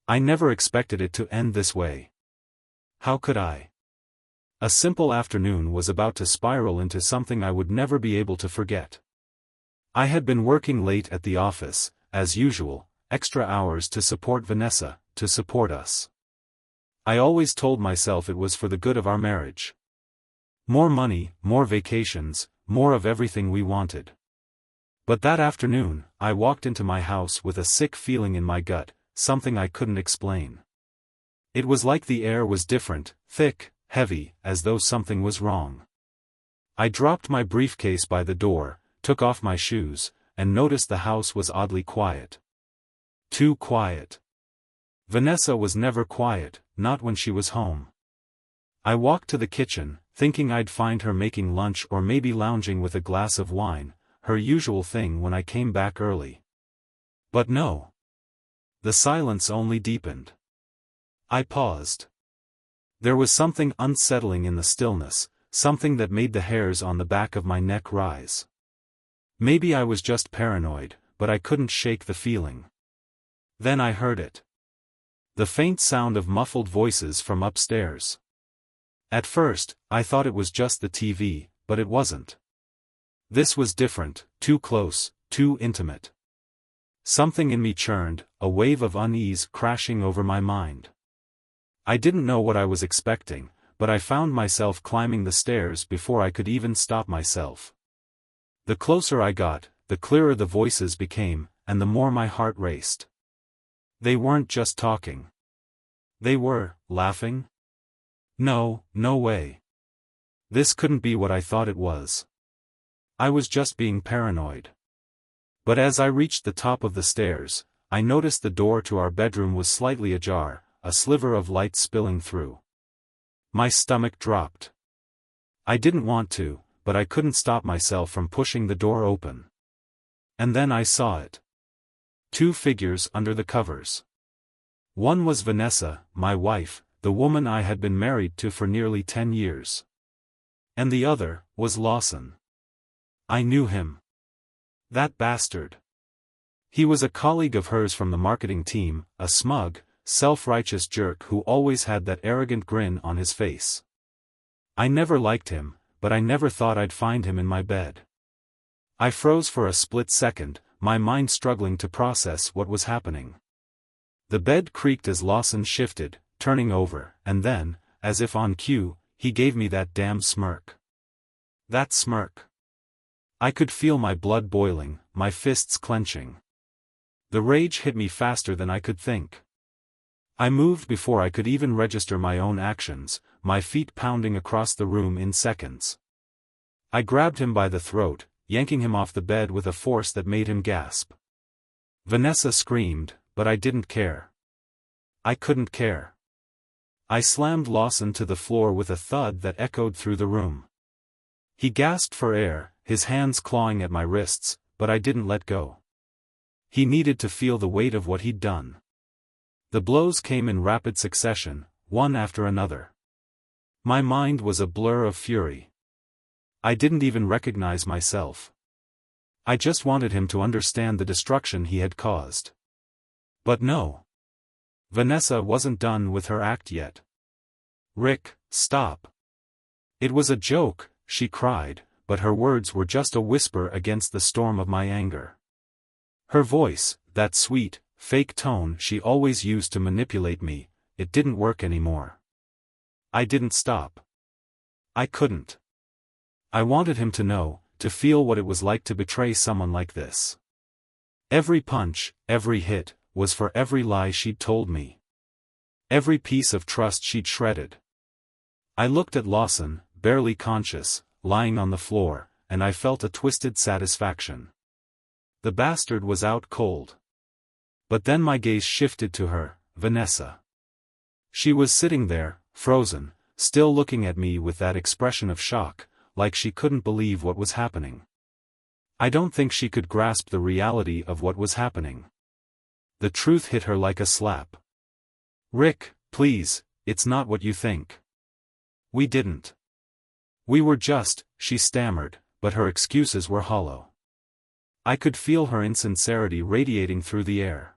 I never expected it to end this way. How could I? A simple afternoon was about to spiral into something I would never be able to forget. I had been working late at the office, as usual, extra hours to support Vanessa, to support us. I always told myself it was for the good of our marriage. More money, more vacations, more of everything we wanted. But that afternoon, I walked into my house with a sick feeling in my gut, something I couldn't explain. It was like the air was different, thick, heavy, as though something was wrong. I dropped my briefcase by the door, took off my shoes, and noticed the house was oddly quiet. Too quiet. Vanessa was never quiet, not when she was home. I walked to the kitchen, thinking I'd find her making lunch or maybe lounging with a glass of wine, her usual thing when I came back early. But no. The silence only deepened. I paused. There was something unsettling in the stillness, something that made the hairs on the back of my neck rise. Maybe I was just paranoid, but I couldn't shake the feeling. Then I heard it. The faint sound of muffled voices from upstairs. At first, I thought it was just the TV, but it wasn't. This was different, too close, too intimate. Something in me churned, a wave of unease crashing over my mind. I didn't know what I was expecting, but I found myself climbing the stairs before I could even stop myself. The closer I got, the clearer the voices became, and the more my heart raced. They weren't just talking. They were laughing? No, no way. This couldn't be what I thought it was. I was just being paranoid. But as I reached the top of the stairs, I noticed the door to our bedroom was slightly ajar, a sliver of light spilling through. My stomach dropped. I didn't want to, but I couldn't stop myself from pushing the door open. And then I saw it. Two figures under the covers. One was Vanessa, my wife, the woman I had been married to for nearly 10 years. And the other was Lawson. I knew him. That bastard. He was a colleague of hers from the marketing team, a smug, self-righteous jerk who always had that arrogant grin on his face. I never liked him, but I never thought I'd find him in my bed. I froze for a split second, my mind struggling to process what was happening. The bed creaked as Lawson shifted, turning over, and then, as if on cue, he gave me that damn smirk. That smirk. I could feel my blood boiling, my fists clenching. The rage hit me faster than I could think. I moved before I could even register my own actions, my feet pounding across the room in seconds. I grabbed him by the throat, yanking him off the bed with a force that made him gasp. Vanessa screamed, but I didn't care. I couldn't care. I slammed Lawson to the floor with a thud that echoed through the room. He gasped for air, his hands clawing at my wrists, but I didn't let go. He needed to feel the weight of what he'd done. The blows came in rapid succession, one after another. My mind was a blur of fury. I didn't even recognize myself. I just wanted him to understand the destruction he had caused. But no. Vanessa wasn't done with her act yet. "Rick, stop." It was a joke, she cried, but her words were just a whisper against the storm of my anger. Her voice, that sweet, fake tone she always used to manipulate me, it didn't work anymore. I didn't stop. I couldn't. I wanted him to know, to feel what it was like to betray someone like this. Every punch, every hit, was for every lie she'd told me. Every piece of trust she'd shredded. I looked at Lawson, barely conscious, lying on the floor, and I felt a twisted satisfaction. The bastard was out cold. But then my gaze shifted to her, Vanessa. She was sitting there, frozen, still looking at me with that expression of shock, like she couldn't believe what was happening. I don't think she could grasp the reality of what was happening. The truth hit her like a slap. "Rick, please, it's not what you think. We didn't. We were just," she stammered, but her excuses were hollow. I could feel her insincerity radiating through the air.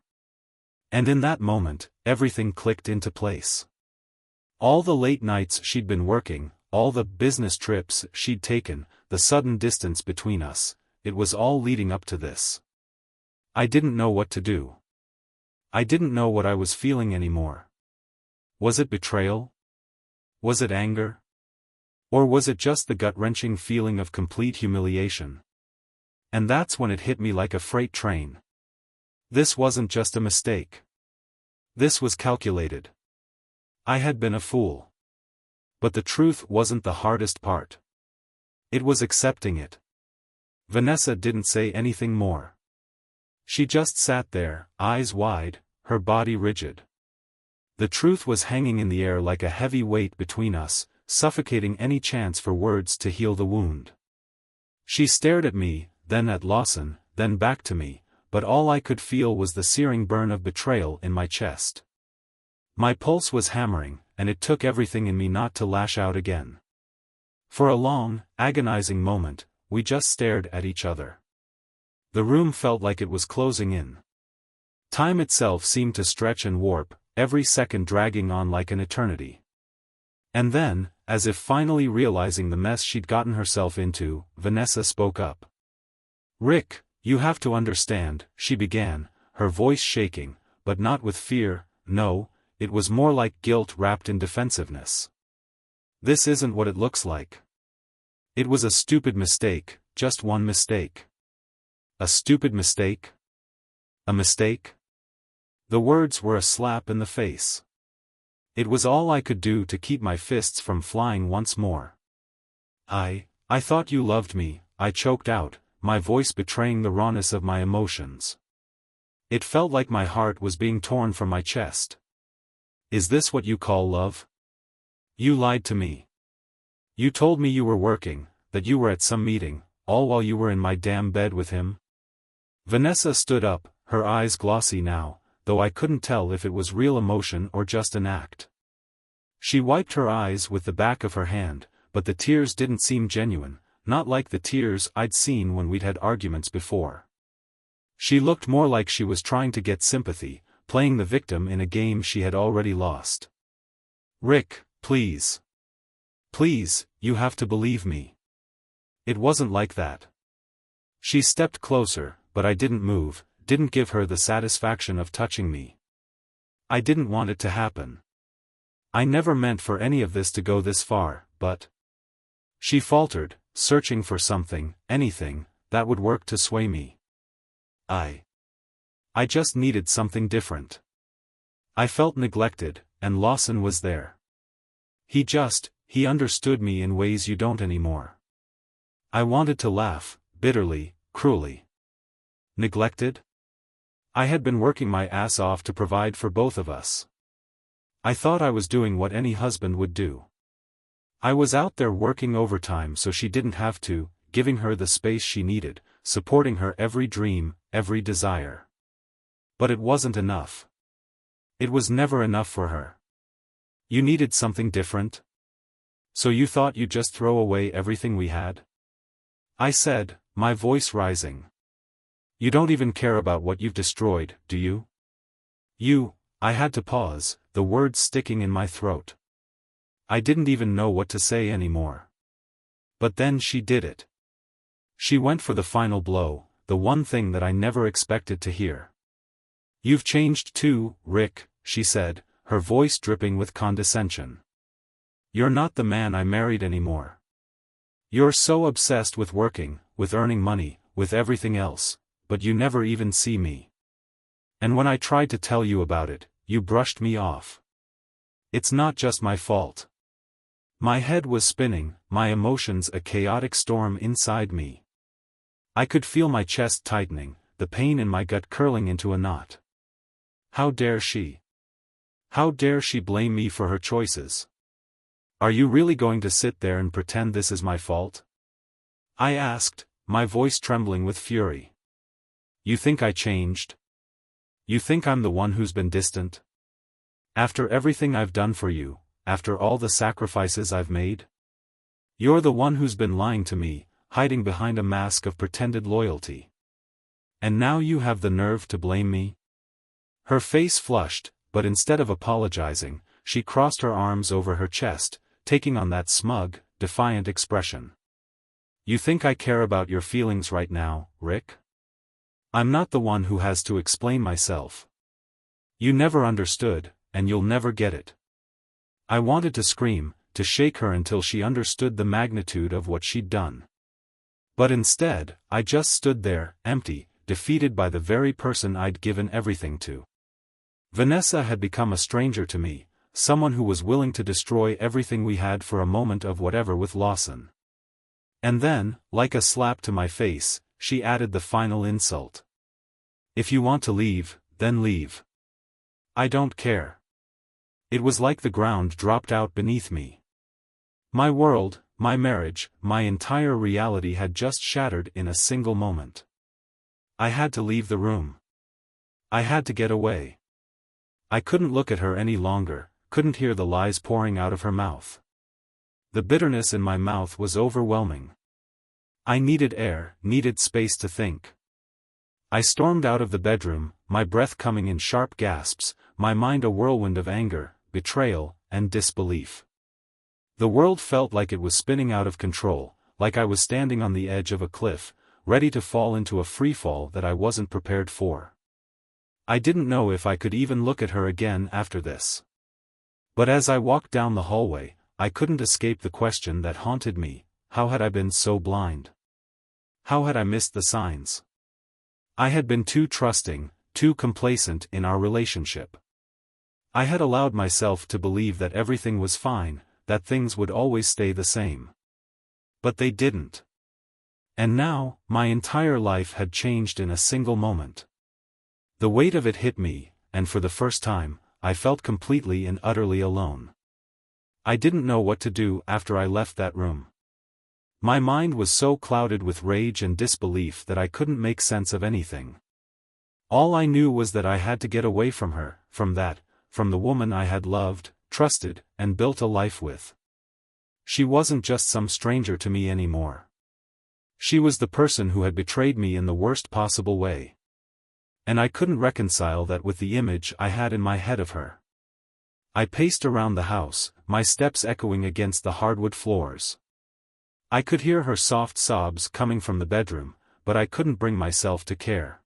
And in that moment, everything clicked into place. All the late nights she'd been working, all the business trips she'd taken, the sudden distance between us, it was all leading up to this. I didn't know what to do. I didn't know what I was feeling anymore. Was it betrayal? Was it anger? Or was it just the gut-wrenching feeling of complete humiliation? And that's when it hit me like a freight train. This wasn't just a mistake. This was calculated. I had been a fool. But the truth wasn't the hardest part. It was accepting it. Vanessa didn't say anything more. She just sat there, eyes wide, her body rigid. The truth was hanging in the air like a heavy weight between us, suffocating any chance for words to heal the wound. She stared at me, then at Lawson, then back to me, but all I could feel was the searing burn of betrayal in my chest. My pulse was hammering, and it took everything in me not to lash out again. For a long, agonizing moment, we just stared at each other. The room felt like it was closing in. Time itself seemed to stretch and warp, every second dragging on like an eternity. And then, as if finally realizing the mess she'd gotten herself into, Vanessa spoke up. "Rick, you have to understand," she began, her voice shaking, but not with fear, no, it was more like guilt wrapped in defensiveness. "This isn't what it looks like. It was a stupid mistake, just one mistake." A stupid mistake? A mistake? The words were a slap in the face. It was all I could do to keep my fists from flying once more. I thought you loved me," I choked out, my voice betraying the rawness of my emotions. It felt like my heart was being torn from my chest. "Is this what you call love? You lied to me. You told me you were working, that you were at some meeting, all while you were in my damn bed with him." Vanessa stood up, her eyes glossy now, though I couldn't tell if it was real emotion or just an act. She wiped her eyes with the back of her hand, but the tears didn't seem genuine, not like the tears I'd seen when we'd had arguments before. She looked more like she was trying to get sympathy, playing the victim in a game she had already lost. "Rick, please. Please, you have to believe me. It wasn't like that." She stepped closer, but I didn't move, didn't give her the satisfaction of touching me. I didn't want it to happen. I never meant for any of this to go this far, but... She faltered, searching for something, anything, that would work to sway me. I just needed something different. I felt neglected, and Lawson was there. He understood me in ways you don't anymore. I wanted to laugh, bitterly, cruelly. Neglected? I had been working my ass off to provide for both of us. I thought I was doing what any husband would do. I was out there working overtime so she didn't have to, giving her the space she needed, supporting her every dream, every desire. But it wasn't enough. It was never enough for her. "You needed something different? So you thought you'd just throw away everything we had?" I said, my voice rising. "You don't even care about what you've destroyed, do you?" I had to pause, the words sticking in my throat. I didn't even know what to say anymore. But then she did it. She went for the final blow, the one thing that I never expected to hear. "You've changed too, Rick," she said, her voice dripping with condescension. "You're not the man I married anymore. You're so obsessed with working, with earning money, with everything else, but you never even see me. And when I tried to tell you about it, you brushed me off. It's not just my fault." My head was spinning, my emotions a chaotic storm inside me. I could feel my chest tightening, the pain in my gut curling into a knot. How dare she? How dare she blame me for her choices? "Are you really going to sit there and pretend this is my fault?" I asked, my voice trembling with fury. "You think I changed? You think I'm the one who's been distant? After everything I've done for you, after all the sacrifices I've made? You're the one who's been lying to me, hiding behind a mask of pretended loyalty. And now you have the nerve to blame me?" Her face flushed, but instead of apologizing, she crossed her arms over her chest, taking on that smug, defiant expression. You think I care about your feelings right now, Rick? I'm not the one who has to explain myself. You never understood, and you'll never get it. I wanted to scream, to shake her until she understood the magnitude of what she'd done. But instead, I just stood there, empty, defeated by the very person I'd given everything to. Vanessa had become a stranger to me, someone who was willing to destroy everything we had for a moment of whatever with Lawson. And then, like a slap to my face, she added the final insult. If you want to leave, then leave. I don't care. It was like the ground dropped out beneath me. My world, my marriage, my entire reality had just shattered in a single moment. I had to leave the room. I had to get away. I couldn't look at her any longer, couldn't hear the lies pouring out of her mouth. The bitterness in my mouth was overwhelming. I needed air, needed space to think. I stormed out of the bedroom, my breath coming in sharp gasps, my mind a whirlwind of anger, betrayal, and disbelief. The world felt like it was spinning out of control, like I was standing on the edge of a cliff, ready to fall into a freefall that I wasn't prepared for. I didn't know if I could even look at her again after this. But as I walked down the hallway, I couldn't escape the question that haunted me: how had I been so blind? How had I missed the signs? I had been too trusting, too complacent in our relationship. I had allowed myself to believe that everything was fine, that things would always stay the same. But they didn't. And now, my entire life had changed in a single moment. The weight of it hit me, and for the first time, I felt completely and utterly alone. I didn't know what to do after I left that room. My mind was so clouded with rage and disbelief that I couldn't make sense of anything. All I knew was that I had to get away from her, from the woman I had loved, trusted, and built a life with. She wasn't just some stranger to me anymore. She was the person who had betrayed me in the worst possible way. And I couldn't reconcile that with the image I had in my head of her. I paced around the house, my steps echoing against the hardwood floors. I could hear her soft sobs coming from the bedroom, but I couldn't bring myself to care.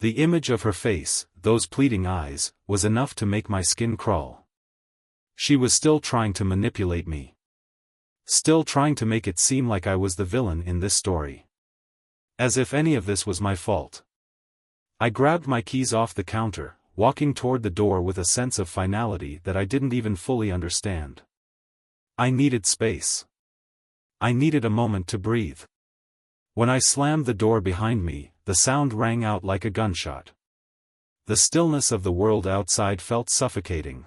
The image of her face, those pleading eyes, was enough to make my skin crawl. She was still trying to manipulate me. Still trying to make it seem like I was the villain in this story. As if any of this was my fault. I grabbed my keys off the counter, walking toward the door with a sense of finality that I didn't even fully understand. I needed space. I needed a moment to breathe. When I slammed the door behind me, the sound rang out like a gunshot. The stillness of the world outside felt suffocating.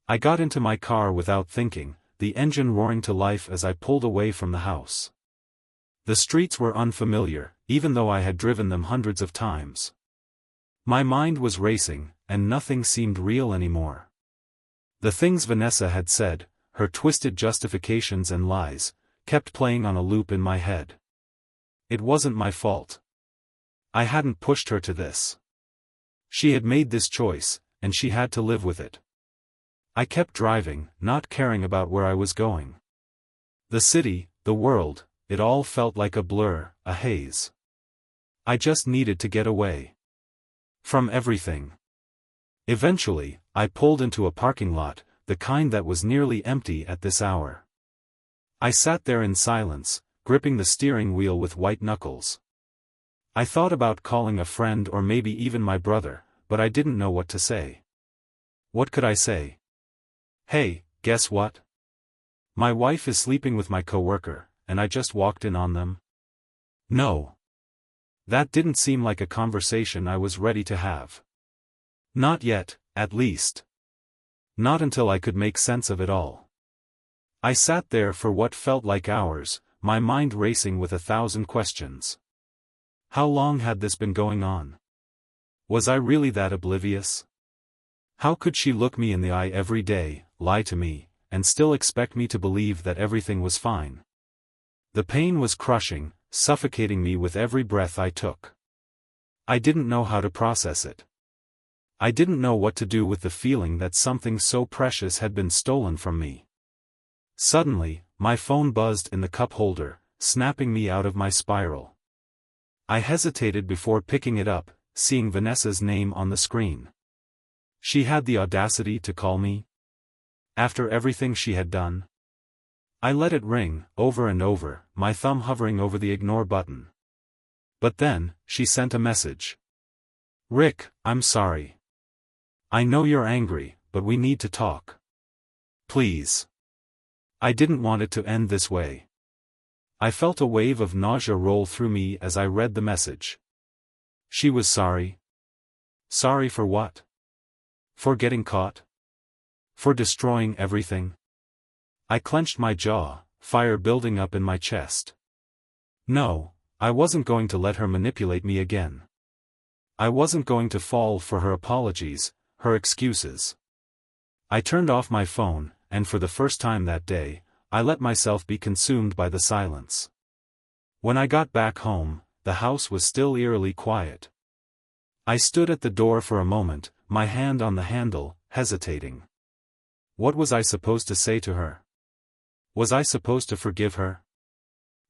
I got into my car without thinking, the engine roaring to life as I pulled away from the house. The streets were unfamiliar, even though I had driven them hundreds of times. My mind was racing, and nothing seemed real anymore. The things Vanessa had said, her twisted justifications and lies, kept playing on a loop in my head. It wasn't my fault. I hadn't pushed her to this. She had made this choice, and she had to live with it. I kept driving, not caring about where I was going. The city, the world, it all felt like a blur, a haze. I just needed to get away. From everything. Eventually, I pulled into a parking lot, the kind that was nearly empty at this hour. I sat there in silence, gripping the steering wheel with white knuckles. I thought about calling a friend or maybe even my brother, but I didn't know what to say. What could I say? Hey, guess what? My wife is sleeping with my coworker, and I just walked in on them. No. That didn't seem like a conversation I was ready to have. Not yet, at least. Not until I could make sense of it all. I sat there for what felt like hours, my mind racing with 1,000 questions. How long had this been going on? Was I really that oblivious? How could she look me in the eye every day, lie to me, and still expect me to believe that everything was fine? The pain was crushing, suffocating me with every breath I took. I didn't know how to process it. I didn't know what to do with the feeling that something so precious had been stolen from me. Suddenly, my phone buzzed in the cup holder, snapping me out of my spiral. I hesitated before picking it up, seeing Vanessa's name on the screen. She had the audacity to call me? After everything she had done? I let it ring, over and over, my thumb hovering over the ignore button. But then, she sent a message. "Rick, I'm sorry. I know you're angry, but we need to talk. Please." I didn't want it to end this way. I felt a wave of nausea roll through me as I read the message. She was sorry. Sorry for what? For getting caught? For destroying everything? I clenched my jaw, fire building up in my chest. No, I wasn't going to let her manipulate me again. I wasn't going to fall for her apologies, her excuses. I turned off my phone, and for the first time that day, I let myself be consumed by the silence. When I got back home, the house was still eerily quiet. I stood at the door for a moment, my hand on the handle, hesitating. What was I supposed to say to her? Was I supposed to forgive her?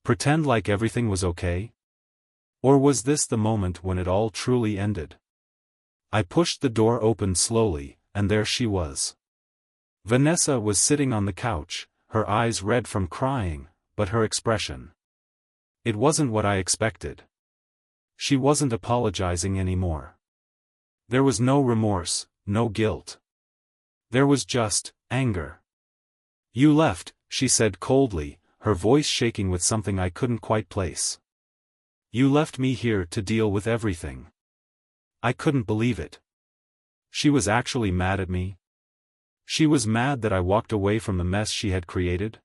Pretend like everything was okay? Or was this the moment when it all truly ended? I pushed the door open slowly, and there she was. Vanessa was sitting on the couch, her eyes red from crying, but her expression. It wasn't what I expected. She wasn't apologizing anymore. There was no remorse, no guilt. There was just anger. "You left," she said coldly, her voice shaking with something I couldn't quite place. "You left me here to deal with everything." I couldn't believe it. She was actually mad at me. She was mad that I walked away from the mess she had created.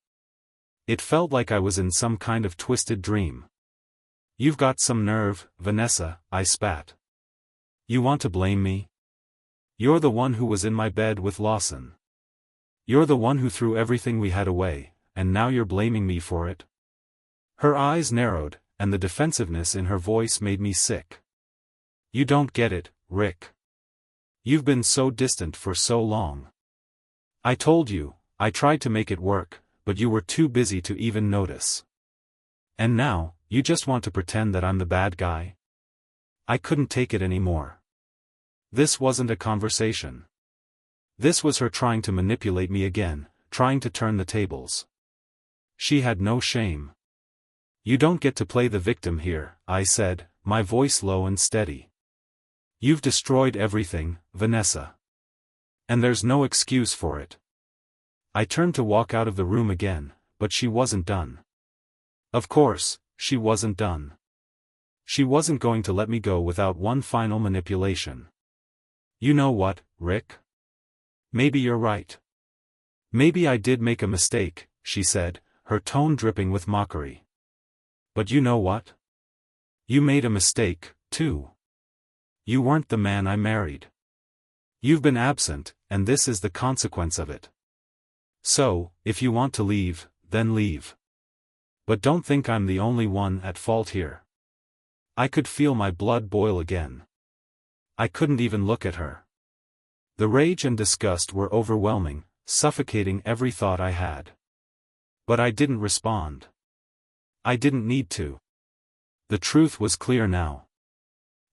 It felt like I was in some kind of twisted dream. "You've got some nerve, Vanessa," I spat. "You want to blame me? You're the one who was in my bed with Lawson. You're the one who threw everything we had away, and now you're blaming me for it?" Her eyes narrowed, and the defensiveness in her voice made me sick. "You don't get it, Rick. You've been so distant for so long. I told you, I tried to make it work, but you were too busy to even notice. And now, you just want to pretend that I'm the bad guy?" I couldn't take it anymore. This wasn't a conversation. This was her trying to manipulate me again, trying to turn the tables. She had no shame. "You don't get to play the victim here," I said, my voice low and steady. "You've destroyed everything, Vanessa. And there's no excuse for it." I turned to walk out of the room again, but she wasn't done. Of course, she wasn't done. She wasn't going to let me go without one final manipulation. "You know what, Rick? Maybe you're right. Maybe I did make a mistake," she said, her tone dripping with mockery. "But you know what? You made a mistake, too. You weren't the man I married. You've been absent, and this is the consequence of it. So, if you want to leave, then leave. But don't think I'm the only one at fault here." I could feel my blood boil again. I couldn't even look at her. The rage and disgust were overwhelming, suffocating every thought I had. But I didn't respond. I didn't need to. The truth was clear now.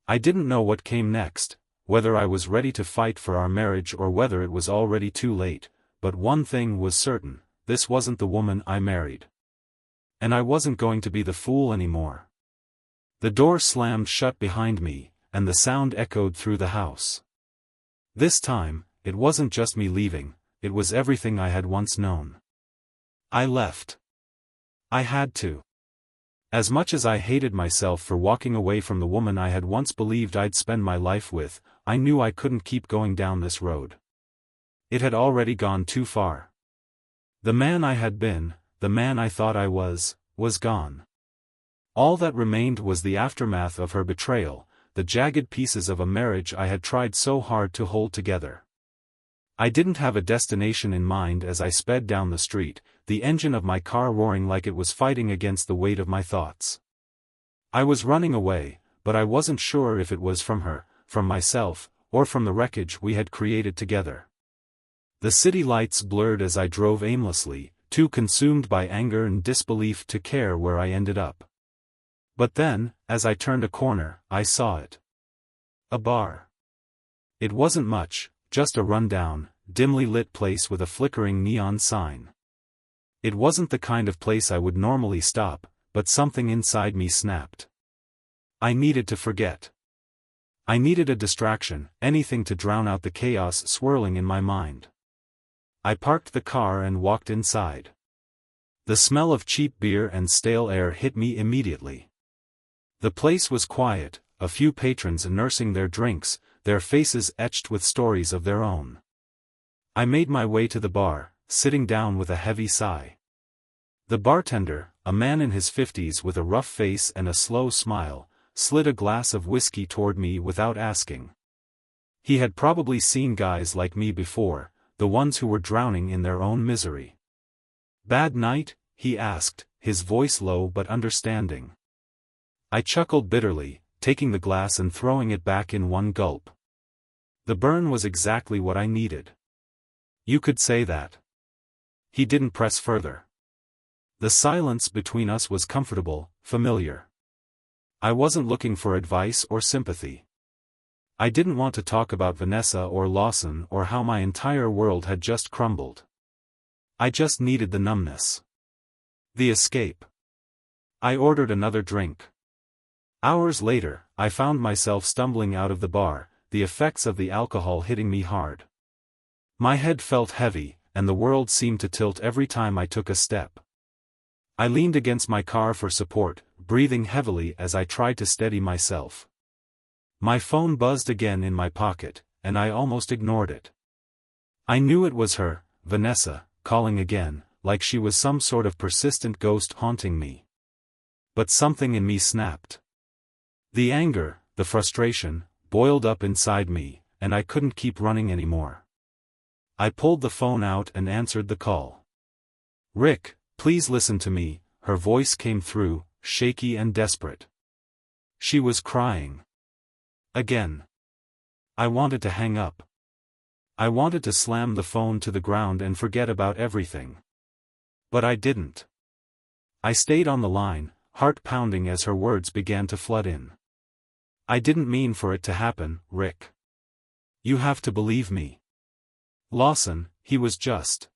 I didn't know what came next, whether I was ready to fight for our marriage or whether it was already too late, but one thing was certain, this wasn't the woman I married. And I wasn't going to be the fool anymore. The door slammed shut behind me, and the sound echoed through the house. This time, it wasn't just me leaving, it was everything I had once known. I left. I had to. As much as I hated myself for walking away from the woman I had once believed I'd spend my life with, I knew I couldn't keep going down this road. It had already gone too far. The man I had been, the man I thought I was gone. All that remained was the aftermath of her betrayal, the jagged pieces of a marriage I had tried so hard to hold together. I didn't have a destination in mind as I sped down the street, the engine of my car roaring like it was fighting against the weight of my thoughts. I was running away, but I wasn't sure if it was from her, from myself, or from the wreckage we had created together. The city lights blurred as I drove aimlessly, too consumed by anger and disbelief to care where I ended up. But then, as I turned a corner, I saw it. A bar. It wasn't much, just a run-down, dimly lit place with a flickering neon sign. It wasn't the kind of place I would normally stop, but something inside me snapped. I needed to forget. I needed a distraction, anything to drown out the chaos swirling in my mind. I parked the car and walked inside. The smell of cheap beer and stale air hit me immediately. The place was quiet, a few patrons nursing their drinks, their faces etched with stories of their own. I made my way to the bar, sitting down with a heavy sigh. The bartender, a man in his 50s with a rough face and a slow smile, slid a glass of whiskey toward me without asking. He had probably seen guys like me before, the ones who were drowning in their own misery. "Bad night?" he asked, his voice low but understanding. I chuckled bitterly, taking the glass and throwing it back in one gulp. The burn was exactly what I needed. "You could say that." He didn't press further. The silence between us was comfortable, familiar. I wasn't looking for advice or sympathy. I didn't want to talk about Vanessa or Lawson or how my entire world had just crumbled. I just needed the numbness. The escape. I ordered another drink. Hours later, I found myself stumbling out of the bar, the effects of the alcohol hitting me hard. My head felt heavy, and the world seemed to tilt every time I took a step. I leaned against my car for support, breathing heavily as I tried to steady myself. My phone buzzed again in my pocket, and I almost ignored it. I knew it was her, Vanessa, calling again, like she was some sort of persistent ghost haunting me. But something in me snapped. The anger, the frustration, boiled up inside me, and I couldn't keep running anymore. I pulled the phone out and answered the call. "Rick, please listen to me," her voice came through, shaky and desperate. She was crying. Again. I wanted to hang up. I wanted to slam the phone to the ground and forget about everything. But I didn't. I stayed on the line, heart pounding as her words began to flood in. "I didn't mean for it to happen, Rick. You have to believe me. Lawson, he was just.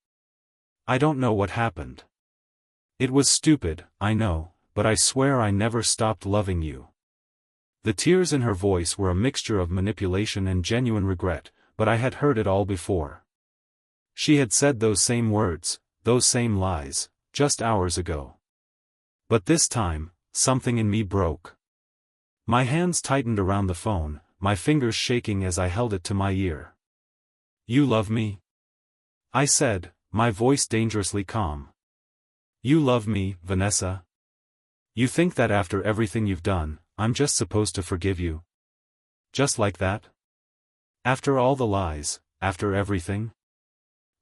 I don't know what happened. It was stupid, I know, but I swear I never stopped loving you." The tears in her voice were a mixture of manipulation and genuine regret, but I had heard it all before. She had said those same words, those same lies, just hours ago. But this time, something in me broke. My hands tightened around the phone, my fingers shaking as I held it to my ear. "You love me?" I said, my voice dangerously calm. "You love me, Vanessa? You think that after everything you've done, I'm just supposed to forgive you? Just like that? After all the lies, after everything?"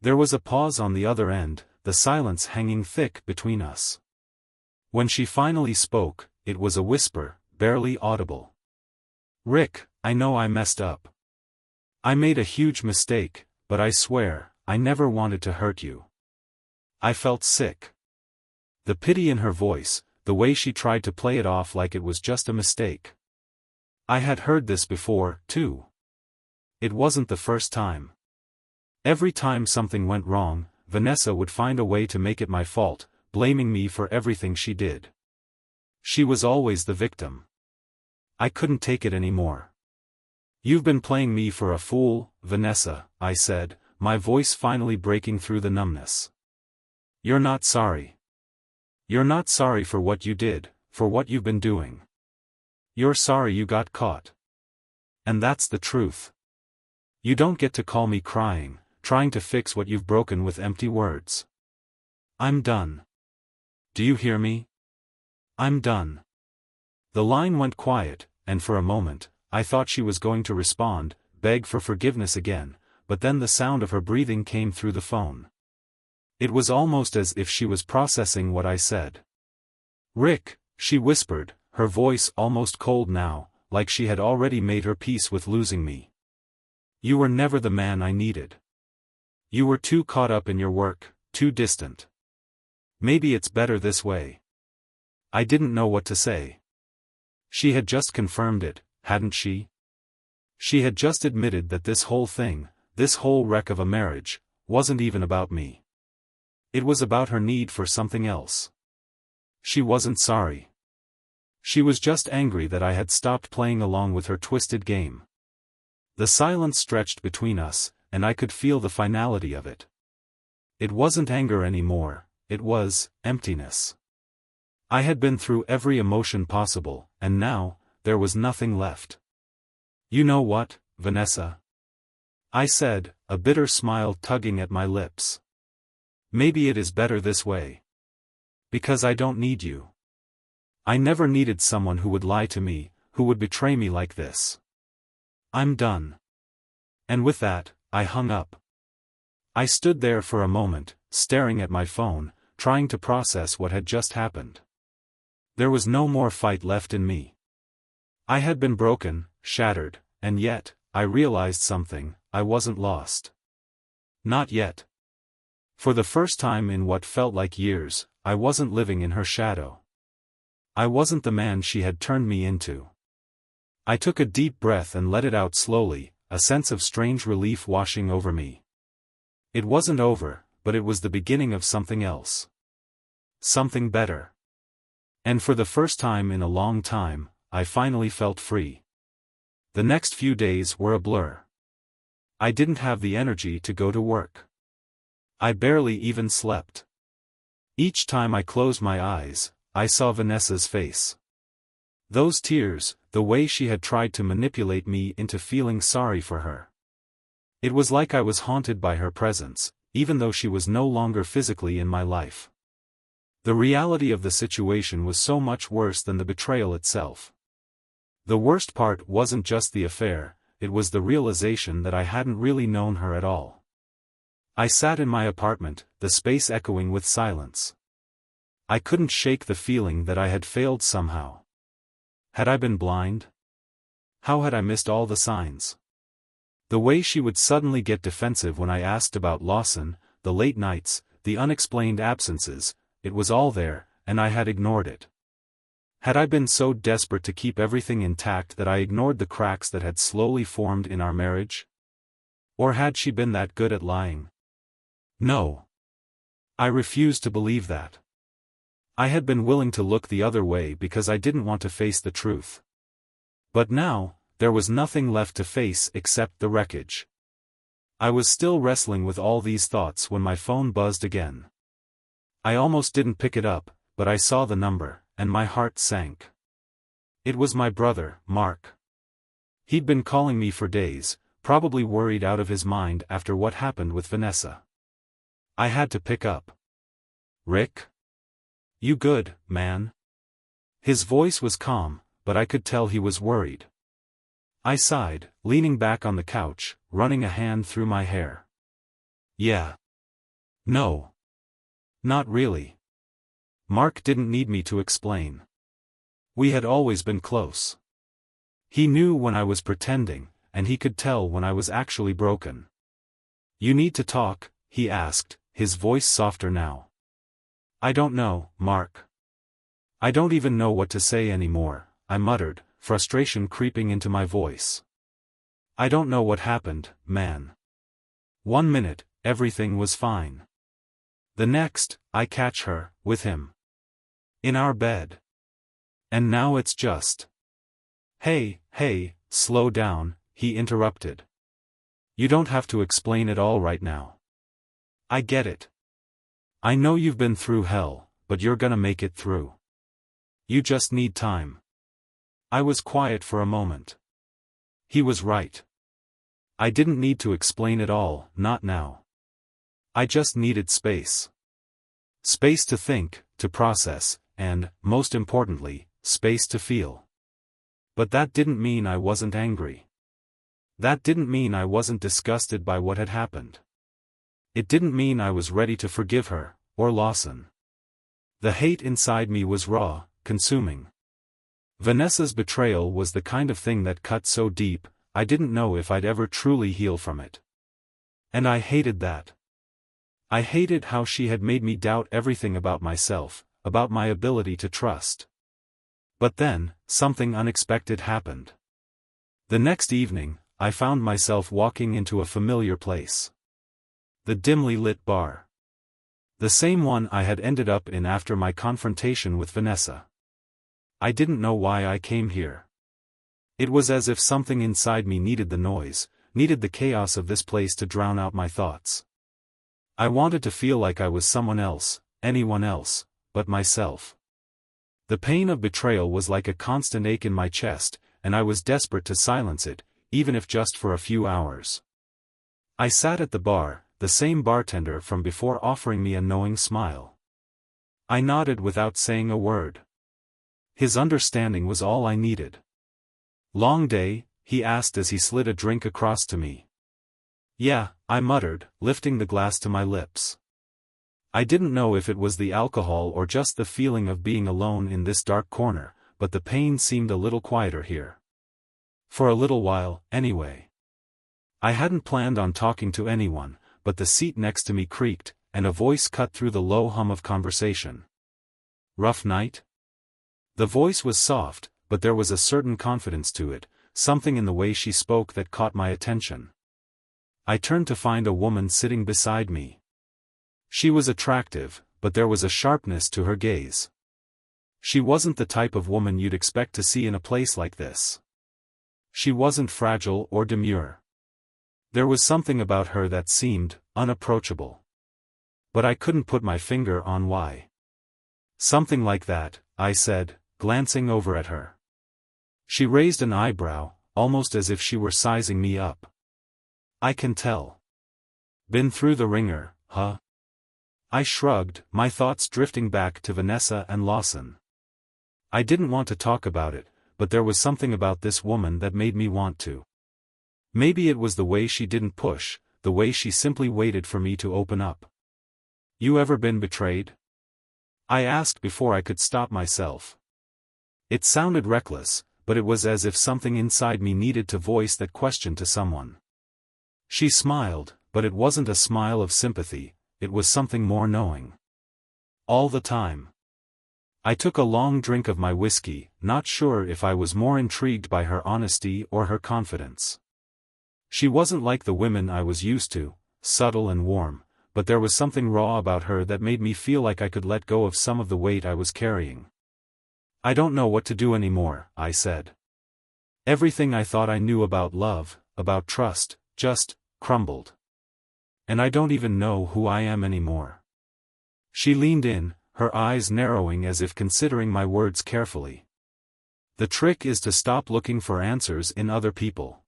There was a pause on the other end, the silence hanging thick between us. When she finally spoke, it was a whisper, barely audible. "Rick, I know I messed up. I made a huge mistake, but I swear, I never wanted to hurt you." I felt sick. The pity in her voice, the way she tried to play it off like it was just a mistake. I had heard this before, too. It wasn't the first time. Every time something went wrong, Vanessa would find a way to make it my fault, blaming me for everything she did. She was always the victim. I couldn't take it anymore. "You've been playing me for a fool, Vanessa," I said, my voice finally breaking through the numbness. "You're not sorry. You're not sorry for what you did, for what you've been doing. You're sorry you got caught. And that's the truth. You don't get to call me crying, trying to fix what you've broken with empty words. I'm done. Do you hear me? I'm done." The line went quiet, and for a moment, I thought she was going to respond, beg for forgiveness again, but then the sound of her breathing came through the phone. It was almost as if she was processing what I said. "Rick," she whispered, her voice almost cold now, like she had already made her peace with losing me. You were never the man I needed. You were too caught up in your work, too distant. Maybe it's better this way. I didn't know what to say. She had just confirmed it, hadn't she? She had just admitted that this whole thing, this whole wreck of a marriage, wasn't even about me. It was about her need for something else. She wasn't sorry. She was just angry that I had stopped playing along with her twisted game. The silence stretched between us, and I could feel the finality of it. It wasn't anger anymore, it was emptiness. I had been through every emotion possible, and now, there was nothing left. You know what, Vanessa? I said, a bitter smile tugging at my lips. Maybe it is better this way. Because I don't need you. I never needed someone who would lie to me, who would betray me like this. I'm done. And with that, I hung up. I stood there for a moment, staring at my phone, trying to process what had just happened. There was no more fight left in me. I had been broken, shattered, and yet, I realized something, I wasn't lost. Not yet. For the first time in what felt like years, I wasn't living in her shadow. I wasn't the man she had turned me into. I took a deep breath and let it out slowly, a sense of strange relief washing over me. It wasn't over, but it was the beginning of something else. Something better. And for the first time in a long time, I finally felt free. The next few days were a blur. I didn't have the energy to go to work. I barely even slept. Each time I closed my eyes, I saw Vanessa's face. Those tears, the way she had tried to manipulate me into feeling sorry for her. It was like I was haunted by her presence, even though she was no longer physically in my life. The reality of the situation was so much worse than the betrayal itself. The worst part wasn't just the affair, it was the realization that I hadn't really known her at all. I sat in my apartment, the space echoing with silence. I couldn't shake the feeling that I had failed somehow. Had I been blind? How had I missed all the signs? The way she would suddenly get defensive when I asked about Lawson, the late nights, the unexplained absences, it was all there, and I had ignored it. Had I been so desperate to keep everything intact that I ignored the cracks that had slowly formed in our marriage? Or had she been that good at lying? No. I refused to believe that. I had been willing to look the other way because I didn't want to face the truth. But now, there was nothing left to face except the wreckage. I was still wrestling with all these thoughts when my phone buzzed again. I almost didn't pick it up, but I saw the number, and my heart sank. It was my brother, Mark. He'd been calling me for days, probably worried out of his mind after what happened with Vanessa. I had to pick up. Rick? You good, man? His voice was calm, but I could tell he was worried. I sighed, leaning back on the couch, running a hand through my hair. Yeah. No. Not really. Mark didn't need me to explain. We had always been close. He knew when I was pretending, and he could tell when I was actually broken. You need to talk, he asked, his voice softer now. I don't know, Mark. I don't even know what to say anymore, I muttered, frustration creeping into my voice. I don't know what happened, man. 1 minute, everything was fine. The next, I catch her, with him. In our bed. And now it's just. Hey, slow down, he interrupted. You don't have to explain it all right now. I get it. I know you've been through hell, but you're gonna make it through. You just need time. I was quiet for a moment. He was right. I didn't need to explain it all, not now. I just needed space. Space to think, to process, and, most importantly, space to feel. But that didn't mean I wasn't angry. That didn't mean I wasn't disgusted by what had happened. It didn't mean I was ready to forgive her, or Lawson. The hate inside me was raw, consuming. Vanessa's betrayal was the kind of thing that cut so deep, I didn't know if I'd ever truly heal from it. And I hated that. I hated how she had made me doubt everything about myself, about my ability to trust. But then, something unexpected happened. The next evening, I found myself walking into a familiar place. The dimly lit bar. The same one I had ended up in after my confrontation with Vanessa. I didn't know why I came here. It was as if something inside me needed the noise, needed the chaos of this place to drown out my thoughts. I wanted to feel like I was someone else, anyone else, but myself. The pain of betrayal was like a constant ache in my chest, and I was desperate to silence it, even if just for a few hours. I sat at the bar, the same bartender from before offering me a knowing smile. I nodded without saying a word. His understanding was all I needed. "Long day?" he asked as he slid a drink across to me. "Yeah," I muttered, lifting the glass to my lips. I didn't know if it was the alcohol or just the feeling of being alone in this dark corner, but the pain seemed a little quieter here. For a little while, anyway. I hadn't planned on talking to anyone, but the seat next to me creaked, and a voice cut through the low hum of conversation. "Rough night?" The voice was soft, but there was a certain confidence to it, something in the way she spoke that caught my attention. I turned to find a woman sitting beside me. She was attractive, but there was a sharpness to her gaze. She wasn't the type of woman you'd expect to see in a place like this. She wasn't fragile or demure. There was something about her that seemed unapproachable. But I couldn't put my finger on why. "Something like that," I said, glancing over at her. She raised an eyebrow, almost as if she were sizing me up. "I can tell. Been through the ringer, huh?" I shrugged, my thoughts drifting back to Vanessa and Lawson. I didn't want to talk about it, but there was something about this woman that made me want to. Maybe it was the way she didn't push, the way she simply waited for me to open up. "You ever been betrayed?" I asked before I could stop myself. It sounded reckless, but it was as if something inside me needed to voice that question to someone. She smiled, but it wasn't a smile of sympathy, it was something more knowing. "All the time." I took a long drink of my whiskey, not sure if I was more intrigued by her honesty or her confidence. She wasn't like the women I was used to, subtle and warm, but there was something raw about her that made me feel like I could let go of some of the weight I was carrying. "I don't know what to do anymore," I said. Everything I thought I knew about love, about trust, just crumbled. And I don't even know who I am anymore. She leaned in, her eyes narrowing as if considering my words carefully. "The trick is to stop looking for answers in other people.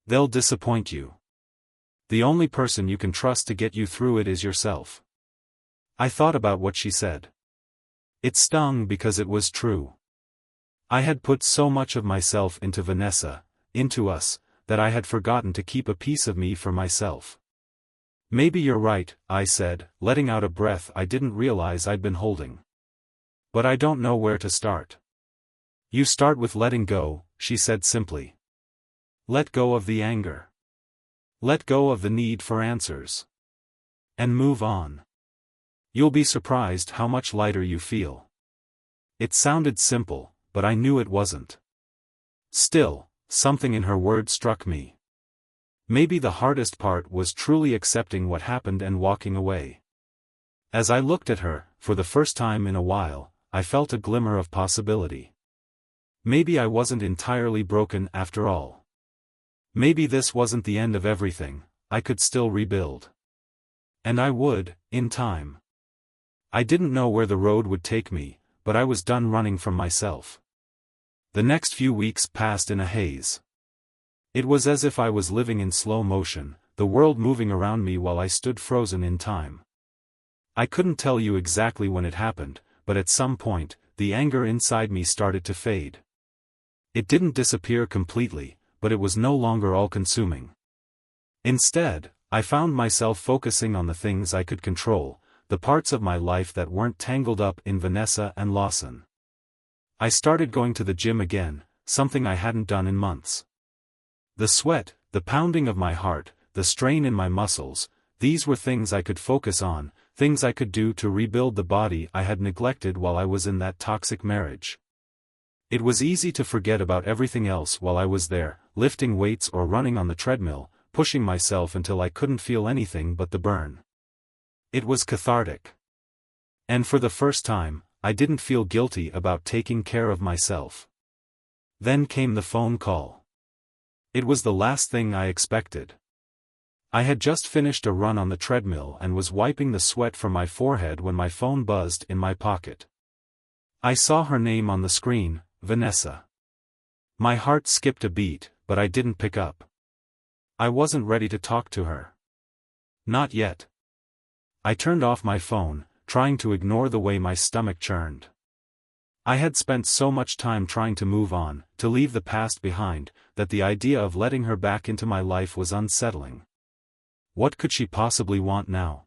They'll disappoint you. The only person you can trust to get you through it is yourself." I thought about what she said. It stung because it was true. I had put so much of myself into Vanessa, into us, that I had forgotten to keep a piece of me for myself. "Maybe you're right," I said, letting out a breath I didn't realize I'd been holding. "But I don't know where to start." "You start with letting go," she said simply. "Let go of the anger. Let go of the need for answers. And move on. You'll be surprised how much lighter you feel." It sounded simple, but I knew it wasn't. Still, something in her words struck me. Maybe the hardest part was truly accepting what happened and walking away. As I looked at her, for the first time in a while, I felt a glimmer of possibility. Maybe I wasn't entirely broken after all. Maybe this wasn't the end of everything, I could still rebuild. And I would, in time. I didn't know where the road would take me, but I was done running from myself. The next few weeks passed in a haze. It was as if I was living in slow motion, the world moving around me while I stood frozen in time. I couldn't tell you exactly when it happened, but at some point, the anger inside me started to fade. It didn't disappear completely, but it was no longer all-consuming. Instead, I found myself focusing on the things I could control, the parts of my life that weren't tangled up in Vanessa and Lawson. I started going to the gym again, something I hadn't done in months. The sweat, the pounding of my heart, the strain in my muscles, these were things I could focus on, things I could do to rebuild the body I had neglected while I was in that toxic marriage. It was easy to forget about everything else while I was there, lifting weights or running on the treadmill, pushing myself until I couldn't feel anything but the burn. It was cathartic. And for the first time, I didn't feel guilty about taking care of myself. Then came the phone call. It was the last thing I expected. I had just finished a run on the treadmill and was wiping the sweat from my forehead when my phone buzzed in my pocket. I saw her name on the screen, Vanessa. My heart skipped a beat, but I didn't pick up. I wasn't ready to talk to her. Not yet. I turned off my phone, trying to ignore the way my stomach churned. I had spent so much time trying to move on, to leave the past behind, that the idea of letting her back into my life was unsettling. What could she possibly want now?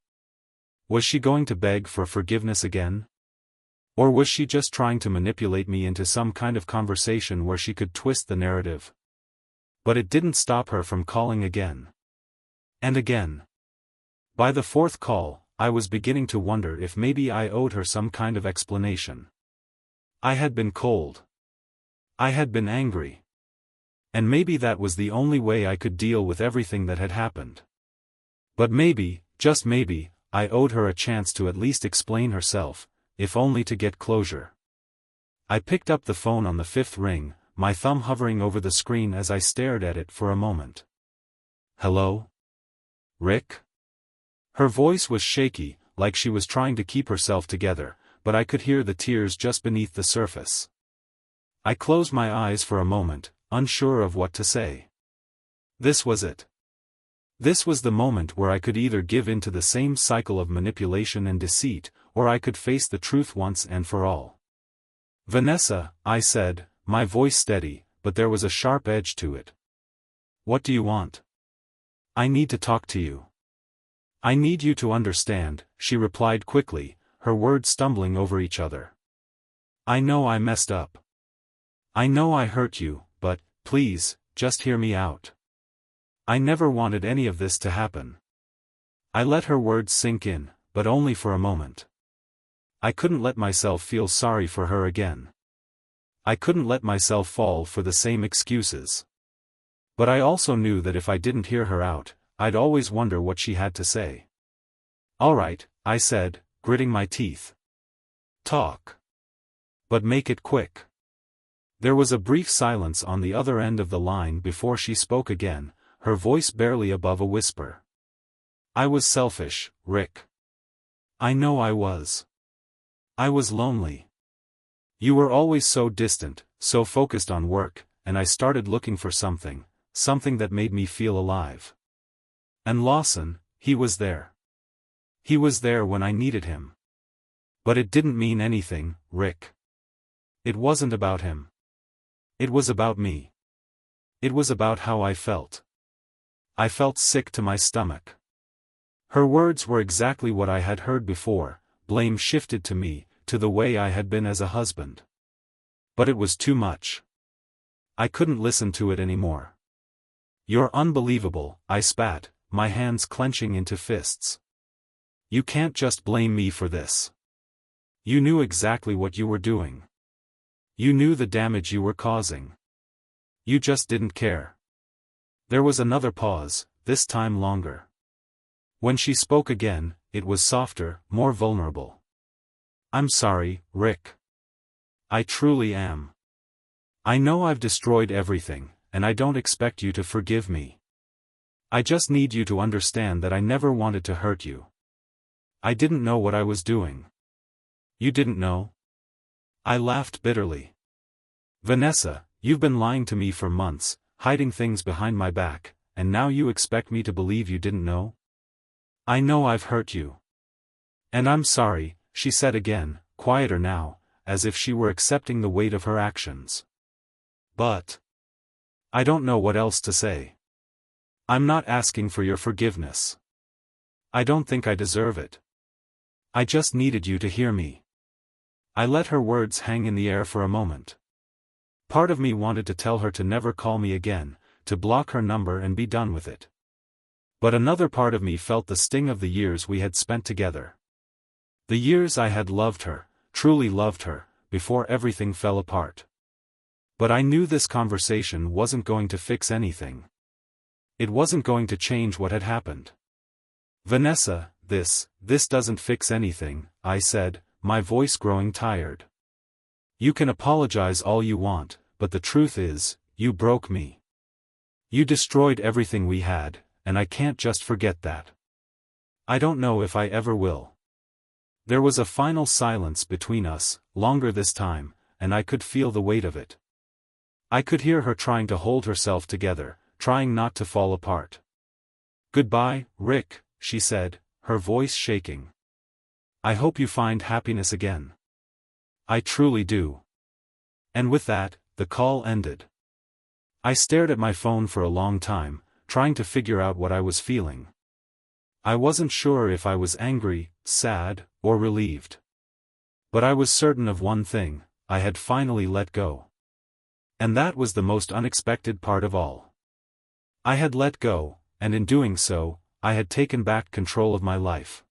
Was she going to beg for forgiveness again? Or was she just trying to manipulate me into some kind of conversation where she could twist the narrative? But it didn't stop her from calling again. And again. By the fourth call, I was beginning to wonder if maybe I owed her some kind of explanation. I had been cold. I had been angry. And maybe that was the only way I could deal with everything that had happened. But maybe, just maybe, I owed her a chance to at least explain herself, if only to get closure. I picked up the phone on the fifth ring, my thumb hovering over the screen as I stared at it for a moment. Hello? Rick? Her voice was shaky, like she was trying to keep herself together, but I could hear the tears just beneath the surface. I closed my eyes for a moment, unsure of what to say. This was it. This was the moment where I could either give in to the same cycle of manipulation and deceit, or I could face the truth once and for all. Vanessa, I said, my voice steady, but there was a sharp edge to it. What do you want? I need to talk to you. I need you to understand, she replied quickly, her words stumbling over each other. I know I messed up. I know I hurt you, but, please, just hear me out. I never wanted any of this to happen. I let her words sink in, but only for a moment. I couldn't let myself feel sorry for her again. I couldn't let myself fall for the same excuses. But I also knew that if I didn't hear her out, I'd always wonder what she had to say. All right, I said, gritting my teeth. Talk. But make it quick. There was a brief silence on the other end of the line before she spoke again, her voice barely above a whisper. I was selfish, Rick. I know I was. I was lonely. You were always so distant, so focused on work, and I started looking for something that made me feel alive. And Lawson, he was there. He was there when I needed him. But it didn't mean anything, Rick. It wasn't about him. It was about me. It was about how I felt. I felt sick to my stomach. Her words were exactly what I had heard before, blame shifted to me, to the way I had been as a husband. But it was too much. I couldn't listen to it anymore. You're unbelievable, I spat, my hands clenching into fists. You can't just blame me for this. You knew exactly what you were doing. You knew the damage you were causing. You just didn't care. There was another pause, this time longer. When she spoke again, it was softer, more vulnerable. I'm sorry, Rick. I truly am. I know I've destroyed everything, and I don't expect you to forgive me. I just need you to understand that I never wanted to hurt you. I didn't know what I was doing. You didn't know? I laughed bitterly. Vanessa, you've been lying to me for months, hiding things behind my back, and now you expect me to believe you didn't know? I know I've hurt you. And I'm sorry, she said again, quieter now, as if she were accepting the weight of her actions. But I don't know what else to say. I'm not asking for your forgiveness. I don't think I deserve it. I just needed you to hear me. I let her words hang in the air for a moment. Part of me wanted to tell her to never call me again, to block her number and be done with it. But another part of me felt the sting of the years we had spent together. The years I had loved her, truly loved her, before everything fell apart. But I knew this conversation wasn't going to fix anything. It wasn't going to change what had happened. "Vanessa, this doesn't fix anything," I said, my voice growing tired. "You can apologize all you want, but the truth is, you broke me. You destroyed everything we had, and I can't just forget that. I don't know if I ever will." There was a final silence between us, longer this time, and I could feel the weight of it. I could hear her trying to hold herself together, trying not to fall apart. "Goodbye, Rick," she said, her voice shaking. "I hope you find happiness again. I truly do." And with that, the call ended. I stared at my phone for a long time, trying to figure out what I was feeling. I wasn't sure if I was angry, sad, or relieved. But I was certain of one thing: I had finally let go. And that was the most unexpected part of all. I had let go, and in doing so, I had taken back control of my life.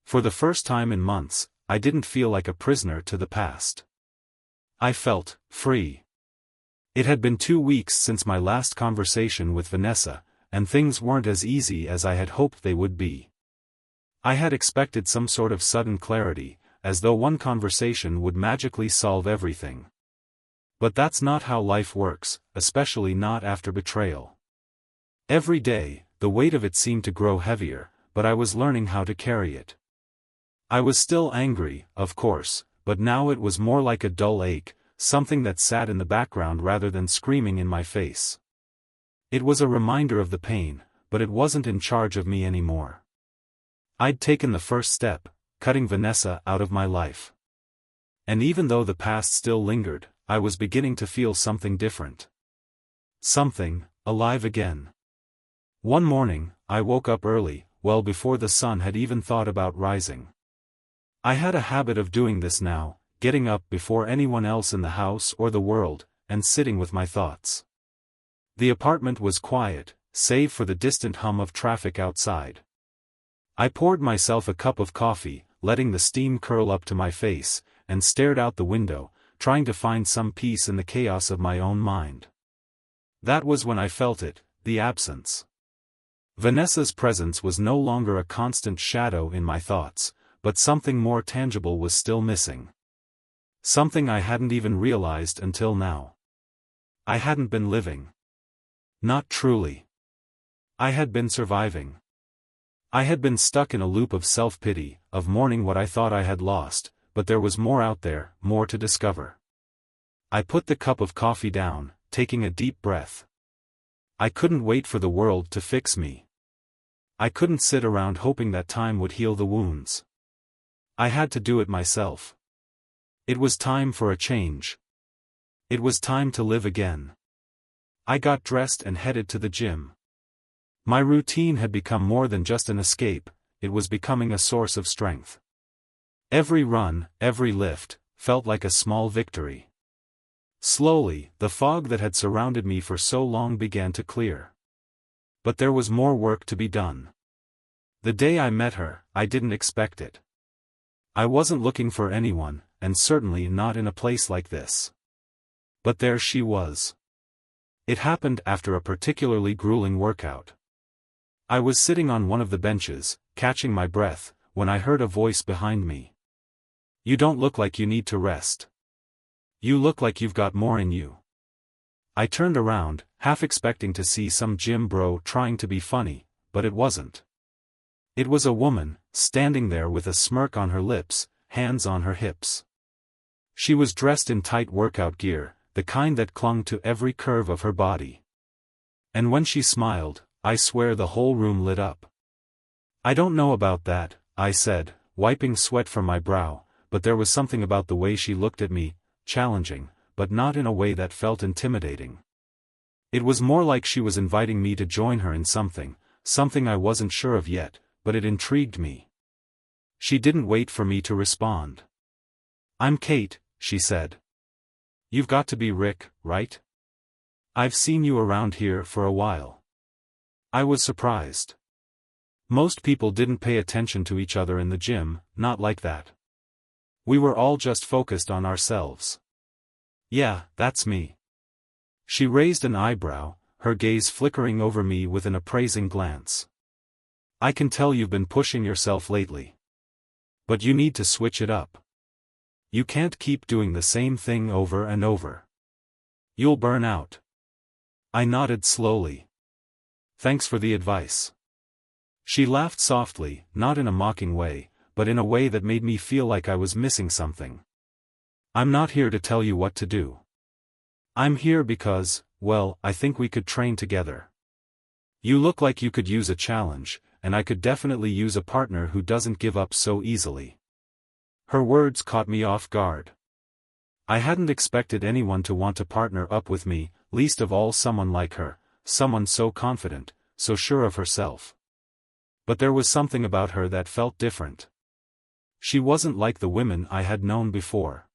For the first time in months, I didn't feel like a prisoner to the past. I felt free. It had been 2 weeks since my last conversation with Vanessa, and things weren't as easy as I had hoped they would be. I had expected some sort of sudden clarity, as though one conversation would magically solve everything. But that's not how life works, especially not after betrayal. Every day, the weight of it seemed to grow heavier, but I was learning how to carry it. I was still angry, of course, but now it was more like a dull ache, something that sat in the background rather than screaming in my face. It was a reminder of the pain, but it wasn't in charge of me anymore. I'd taken the first step, cutting Vanessa out of my life. And even though the past still lingered, I was beginning to feel something different. Something alive again. One morning, I woke up early, well before the sun had even thought about rising. I had a habit of doing this now, getting up before anyone else in the house or the world, and sitting with my thoughts. The apartment was quiet, save for the distant hum of traffic outside. I poured myself a cup of coffee, letting the steam curl up to my face, and stared out the window, trying to find some peace in the chaos of my own mind. That was when I felt it, the absence. Vanessa's presence was no longer a constant shadow in my thoughts, but something more tangible was still missing. Something I hadn't even realized until now. I hadn't been living. Not truly. I had been surviving. I had been stuck in a loop of self-pity, of mourning what I thought I had lost, but there was more out there, more to discover. I put the cup of coffee down, taking a deep breath. I couldn't wait for the world to fix me. I couldn't sit around hoping that time would heal the wounds. I had to do it myself. It was time for a change. It was time to live again. I got dressed and headed to the gym. My routine had become more than just an escape, it was becoming a source of strength. Every run, every lift, felt like a small victory. Slowly, the fog that had surrounded me for so long began to clear. But there was more work to be done. The day I met her, I didn't expect it. I wasn't looking for anyone, and certainly not in a place like this. But there she was. It happened after a particularly grueling workout. I was sitting on one of the benches, catching my breath, when I heard a voice behind me. "You don't look like you need to rest. You look like you've got more in you." I turned around, half expecting to see some gym bro trying to be funny, but it wasn't. It was a woman, standing there with a smirk on her lips, hands on her hips. She was dressed in tight workout gear, the kind that clung to every curve of her body. And when she smiled, I swear the whole room lit up. "I don't know about that," I said, wiping sweat from my brow, but there was something about the way she looked at me, challenging, but not in a way that felt intimidating. It was more like she was inviting me to join her in something I wasn't sure of yet, but it intrigued me. She didn't wait for me to respond. "I'm Kate," she said. "You've got to be Rick, right?" I've seen you around here for a while. I was surprised. Most people didn't pay attention to each other in the gym, not like that. We were all just focused on ourselves. Yeah, that's me. She raised an eyebrow, her gaze flickering over me with an appraising glance. I can tell you've been pushing yourself lately. But you need to switch it up. You can't keep doing the same thing over and over. You'll burn out. I nodded slowly. Thanks for the advice. She laughed softly, not in a mocking way, but in a way that made me feel like I was missing something. I'm not here to tell you what to do. I'm here because, well, I think we could train together. You look like you could use a challenge, and I could definitely use a partner who doesn't give up so easily. Her words caught me off guard. I hadn't expected anyone to want to partner up with me, least of all someone like her, someone so confident, so sure of herself. But there was something about her that felt different. She wasn't like the women I had known before.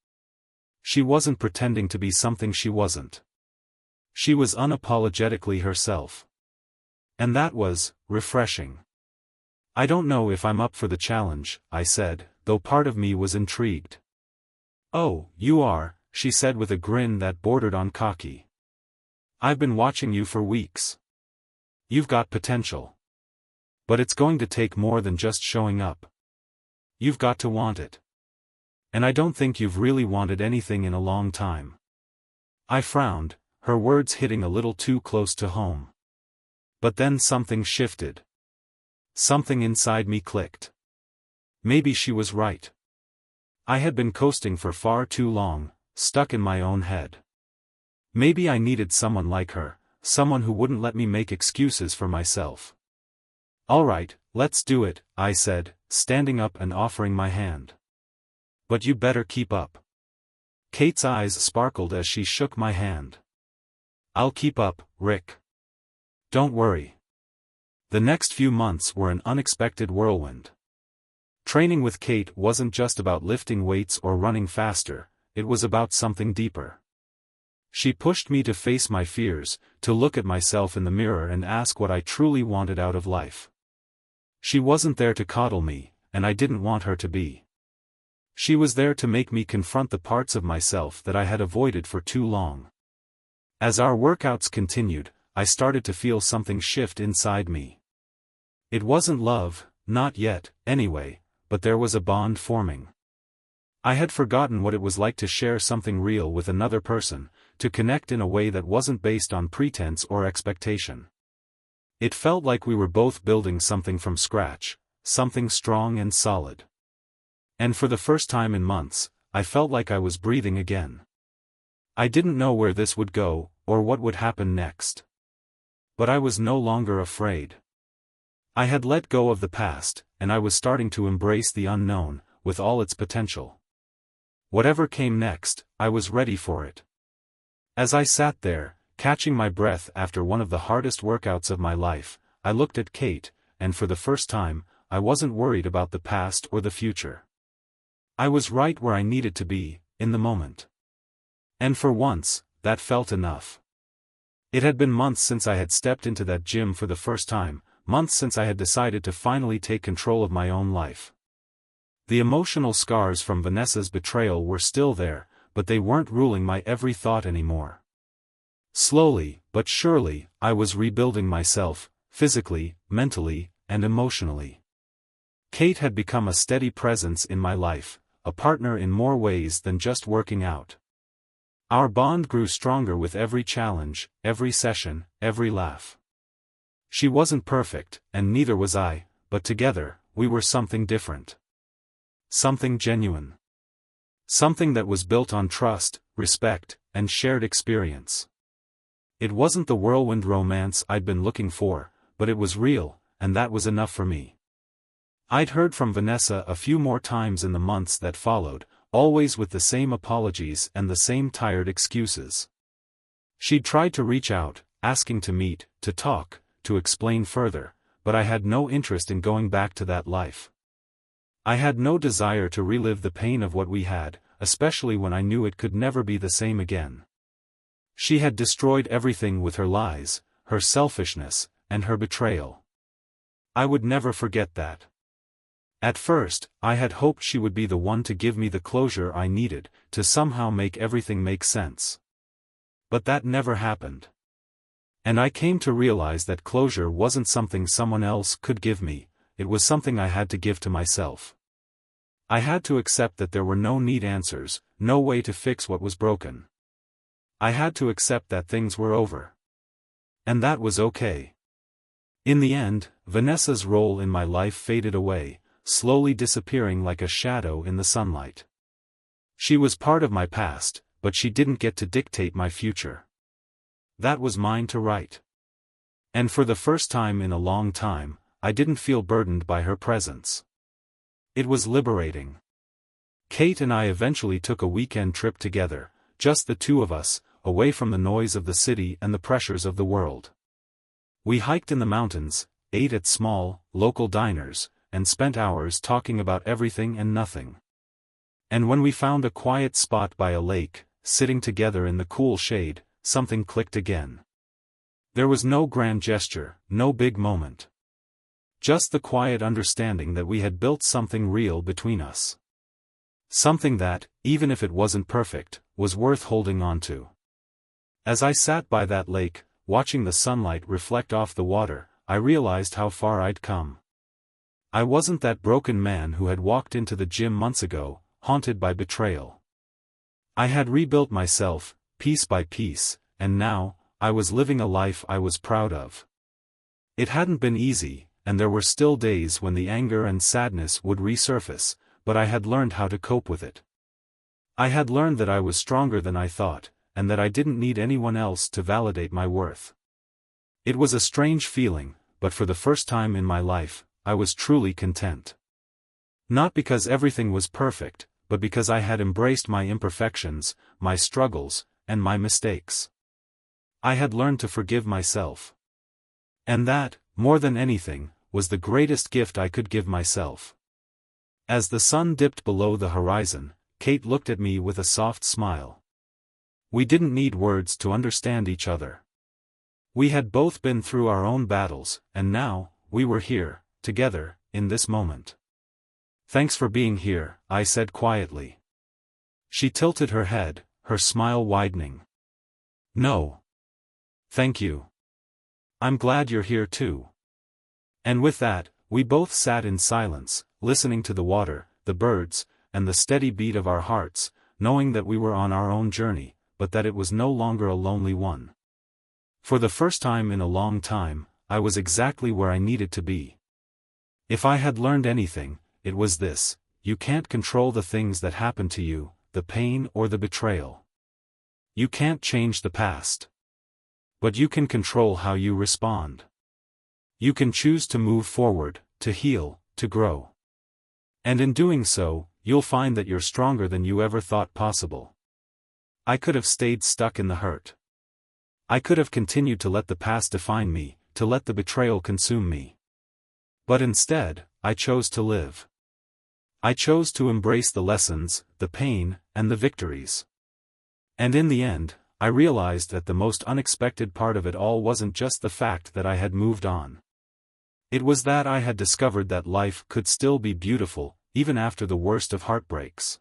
She wasn't pretending to be something she wasn't. She was unapologetically herself. And that was refreshing. I don't know if I'm up for the challenge, I said, though part of me was intrigued. Oh, you are, she said with a grin that bordered on cocky. I've been watching you for weeks. You've got potential. But it's going to take more than just showing up. You've got to want it. And I don't think you've really wanted anything in a long time. I frowned, her words hitting a little too close to home. But then something shifted. Something inside me clicked. Maybe she was right. I had been coasting for far too long, stuck in my own head. Maybe I needed someone like her, someone who wouldn't let me make excuses for myself. All right, let's do it, I said, standing up and offering my hand. But you better keep up. Kate's eyes sparkled as she shook my hand. I'll keep up, Rick. Don't worry. The next few months were an unexpected whirlwind. Training with Kate wasn't just about lifting weights or running faster, it was about something deeper. She pushed me to face my fears, to look at myself in the mirror and ask what I truly wanted out of life. She wasn't there to coddle me, and I didn't want her to be. She was there to make me confront the parts of myself that I had avoided for too long. As our workouts continued, I started to feel something shift inside me. It wasn't love, not yet, anyway, but there was a bond forming. I had forgotten what it was like to share something real with another person, to connect in a way that wasn't based on pretense or expectation. It felt like we were both building something from scratch, something strong and solid. And for the first time in months, I felt like I was breathing again. I didn't know where this would go, or what would happen next. But I was no longer afraid. I had let go of the past, and I was starting to embrace the unknown, with all its potential. Whatever came next, I was ready for it. As I sat there, catching my breath after one of the hardest workouts of my life, I looked at Kate, and for the first time, I wasn't worried about the past or the future. I was right where I needed to be, in the moment. And for once, that felt enough. It had been months since I had stepped into that gym for the first time, months since I had decided to finally take control of my own life. The emotional scars from Vanessa's betrayal were still there, but they weren't ruling my every thought anymore. Slowly, but surely, I was rebuilding myself, physically, mentally, and emotionally. Kate had become a steady presence in my life, a partner in more ways than just working out. Our bond grew stronger with every challenge, every session, every laugh. She wasn't perfect, and neither was I, but together, we were something different. Something genuine. Something that was built on trust, respect, and shared experience. It wasn't the whirlwind romance I'd been looking for, but it was real, and that was enough for me. I'd heard from Vanessa a few more times in the months that followed, always with the same apologies and the same tired excuses. She'd tried to reach out, asking to meet, to talk, to explain further, but I had no interest in going back to that life. I had no desire to relive the pain of what we had, especially when I knew it could never be the same again. She had destroyed everything with her lies, her selfishness, and her betrayal. I would never forget that. At first, I had hoped she would be the one to give me the closure I needed, to somehow make everything make sense. But that never happened. And I came to realize that closure wasn't something someone else could give me, it was something I had to give to myself. I had to accept that there were no neat answers, no way to fix what was broken. I had to accept that things were over. And that was okay. In the end, Vanessa's role in my life faded away, slowly disappearing like a shadow in the sunlight. She was part of my past, but she didn't get to dictate my future. That was mine to write. And for the first time in a long time, I didn't feel burdened by her presence. It was liberating. Kate and I eventually took a weekend trip together, just the two of us, away from the noise of the city and the pressures of the world. We hiked in the mountains, ate at small, local diners, and spent hours talking about everything and nothing. And when we found a quiet spot by a lake, sitting together in the cool shade, something clicked again. There was no grand gesture, no big moment. Just the quiet understanding that we had built something real between us. Something that, even if it wasn't perfect, was worth holding on to. As I sat by that lake, watching the sunlight reflect off the water, I realized how far I'd come. I wasn't that broken man who had walked into the gym months ago, haunted by betrayal. I had rebuilt myself, piece by piece, and now, I was living a life I was proud of. It hadn't been easy, and there were still days when the anger and sadness would resurface, but I had learned how to cope with it. I had learned that I was stronger than I thought, and that I didn't need anyone else to validate my worth. It was a strange feeling, but for the first time in my life, I was truly content. Not because everything was perfect, but because I had embraced my imperfections, my struggles, and my mistakes. I had learned to forgive myself. And that, more than anything, was the greatest gift I could give myself. As the sun dipped below the horizon, Kate looked at me with a soft smile. We didn't need words to understand each other. We had both been through our own battles, and now, we were here, together, in this moment. Thanks for being here, I said quietly. She tilted her head, her smile widening. No. Thank you. I'm glad you're here too. And with that, we both sat in silence, listening to the water, the birds, and the steady beat of our hearts, knowing that we were on our own journey, but that it was no longer a lonely one. For the first time in a long time, I was exactly where I needed to be. If I had learned anything, it was this: you can't control the things that happen to you, the pain or the betrayal. You can't change the past. But you can control how you respond. You can choose to move forward, to heal, to grow. And in doing so, you'll find that you're stronger than you ever thought possible. I could have stayed stuck in the hurt. I could have continued to let the past define me, to let the betrayal consume me. But instead, I chose to live. I chose to embrace the lessons, the pain, and the victories. And in the end, I realized that the most unexpected part of it all wasn't just the fact that I had moved on. It was that I had discovered that life could still be beautiful, even after the worst of heartbreaks.